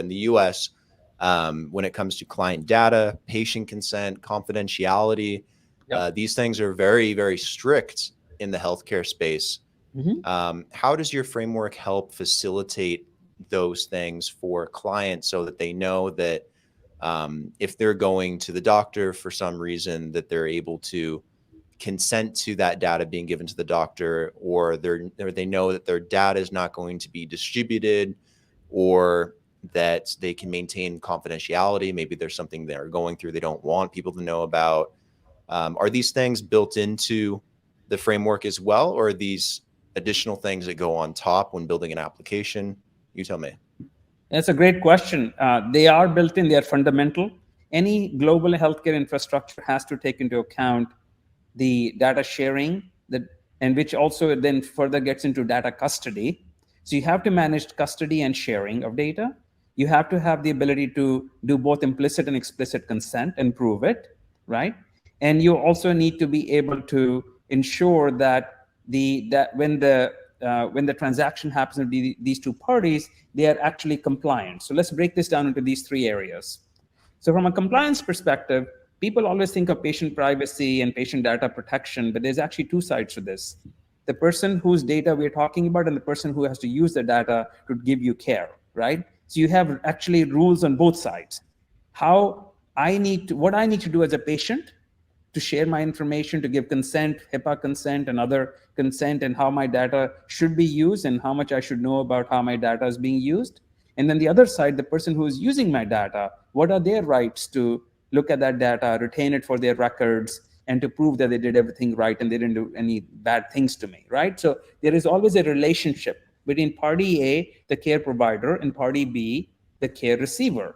in the US, when it comes to client data, patient consent, confidentiality, these things are very, very strict in the healthcare space. How does your framework help facilitate those things for clients so that they know that if they're going to the doctor for some reason, that they're able to consent to that data being given to the doctor, or they know that their data is not going to be distributed, or that they can maintain confidentiality? Maybe there's something they're going through they don't want people to know about. Are these things built into the framework as well, or are these additional things that go on top when building an application? You tell me. That's a great question. They are built in, they are fundamental. Any global healthcare infrastructure has to take into account the data sharing, and which also then further gets into data custody. So you have to manage custody and sharing of data. You have to have the ability to do both implicit and explicit consent and prove it, right? And you also need to be able to ensure that when the transaction happens with these two parties, they are actually compliant. So let's break this down into these three areas. So from a compliance perspective, people always think of patient privacy and patient data protection, but there's actually two sides to this. The person whose data we're talking about and the person who has to use the data to give you care, right? So you have actually rules on both sides. What I need to do as a patient to share my information, to give consent, HIPAA consent and other consent, and how my data should be used and how much I should know about how my data is being used. And then the other side, the person who is using my data, what are their rights to look at that data, retain it for their records, and to prove that they did everything right and they didn't do any bad things to me, right? So there is always a relationship between party A, the care provider, and party B, the care receiver.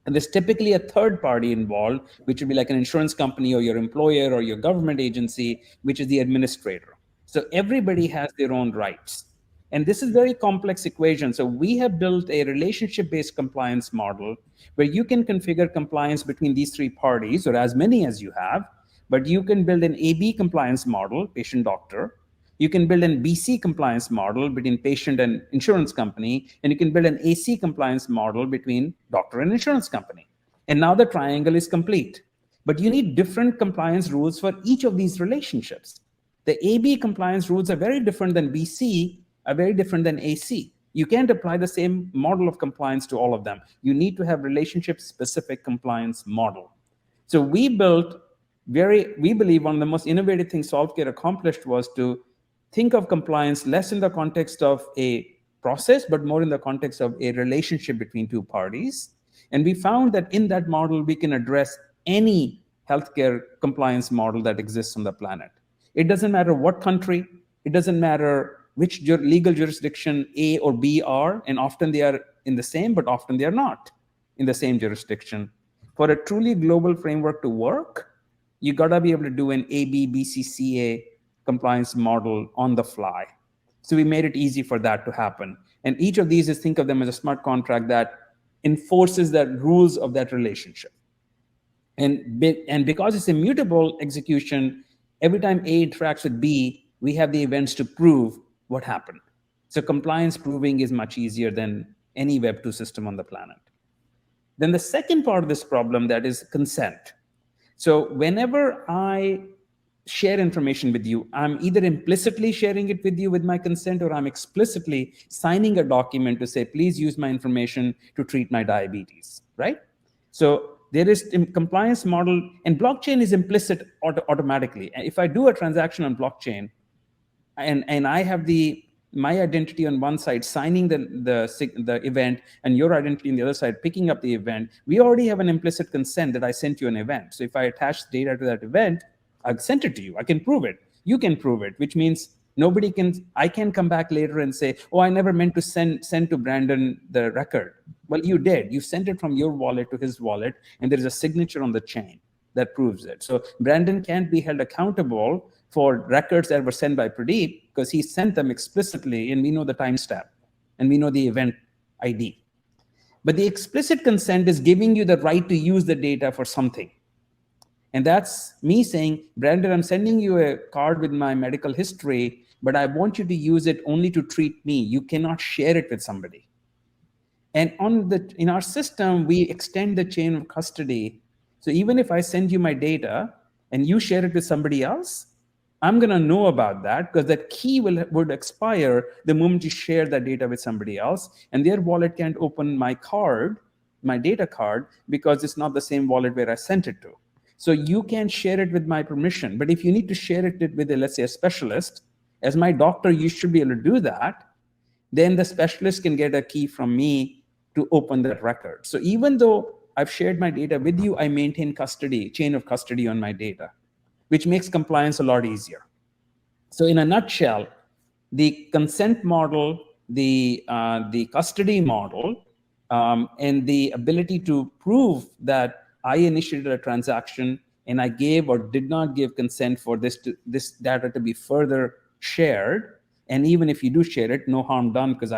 And there's typically a third party involved, which would be like an insurance company or your employer or your government agency, which is the administrator. So everybody has their own rights. And this is a very complex equation. So we have built a relationship-based compliance model where you can configure compliance between these three parties, or as many as you have, but you can build an AB compliance model, patient-doctor. You can build an BC compliance model between patient and insurance company, and you can build an AC compliance model between doctor and insurance company. And now the triangle is complete. But you need different compliance rules for each of these relationships. The AB compliance rules are very different than BC, are very different than AC. You can't apply the same model of compliance to all of them. You need to have relationship-specific compliance model. So we believe one of the most innovative things SolveCare accomplished was to think of compliance less in the context of a process, but more in the context of a relationship between two parties. And we found that in that model, we can address any healthcare compliance model that exists on the planet. It doesn't matter what country, it doesn't matter which legal jurisdiction A or B are, and often they are in the same, but often they are not in the same jurisdiction. For a truly global framework to work, you gotta be able to do an AB, BC, CA compliance model on the fly. So we made it easy for that to happen. And each of these think of them as a smart contract that enforces the rules of that relationship. And because it's immutable execution, every time A interacts with B, we have the events to prove what happened. So compliance proving is much easier than any Web 2 system on the planet. Then the second part of this problem, that is consent. So whenever I share information with you, I'm either implicitly sharing it with you with my consent, or I'm explicitly signing a document to say, please use my information to treat my diabetes, right? So there is a compliance model, and blockchain is implicit automatically. If I do a transaction on blockchain, and I have my identity on one side signing the event, and your identity on the other side picking up the event, we already have an implicit consent that I sent you an event. So if I attach data to that event, I've sent it to you. I can prove it. You can prove it, which means I can come back later and say, oh, I never meant to send to Brandon the record. Well, you did. You sent it from your wallet to his wallet, and there is a signature on the chain that proves it. So Brandon can't be held accountable for records that were sent by Pradeep because he sent them explicitly, and we know the timestamp, and we know the event ID. But the explicit consent is giving you the right to use the data for something. And that's me saying, Brandon, I'm sending you a card with my medical history, but I want you to use it only to treat me. You cannot share it with somebody. And in our system, we extend the chain of custody. So even if I send you my data and you share it with somebody else, I'm going to know about that because that key would expire the moment you share that data with somebody else, and their wallet can't open my card, my data card, because it's not the same wallet where I sent it to. So you can share it with my permission. But if you need to share it with, let's say, a specialist, as my doctor, you should be able to do that. Then the specialist can get a key from me to open that record. So even though I've shared my data with you, I maintain custody, chain of custody on my data, which makes compliance a lot easier. So in a nutshell, the consent model, the custody model, and the ability to prove that I initiated a transaction and I gave or did not give consent for this data to be further shared, and even if you do share it, no harm done because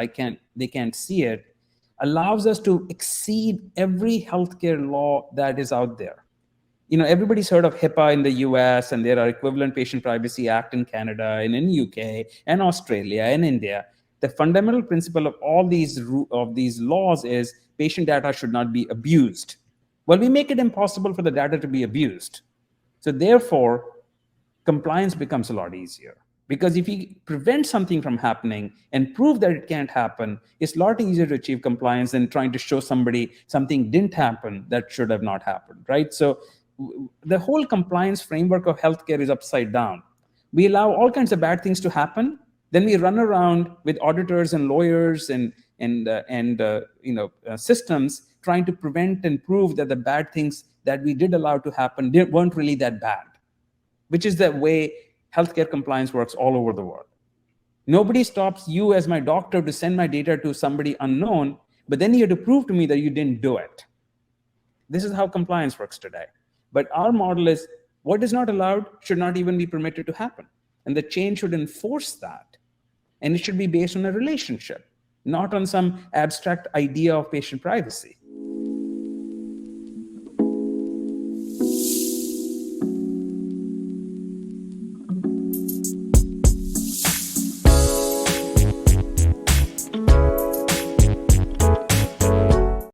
they can't see it, allows us to exceed every healthcare law that is out there. Everybody's heard of HIPAA in the US, and there are equivalent Patient Privacy Act in Canada and in UK and Australia and India. The fundamental principle of all these laws is patient data should not be abused. Well, we make it impossible for the data to be abused. So therefore, compliance becomes a lot easier. Because if you prevent something from happening and prove that it can't happen, it's a lot easier to achieve compliance than trying to show somebody something didn't happen that should have not happened, right? So the whole compliance framework of healthcare is upside down. We allow all kinds of bad things to happen. Then we run around with auditors and lawyers and systems trying to prevent and prove that the bad things that we did allow to happen weren't really that bad, which is the way healthcare compliance works all over the world. Nobody stops you as my doctor to send my data to somebody unknown, but then you have to prove to me that you didn't do it. This is how compliance works today. But our model is what is not allowed should not even be permitted to happen. And the chain should enforce that. And it should be based on a relationship, not on some abstract idea of patient privacy.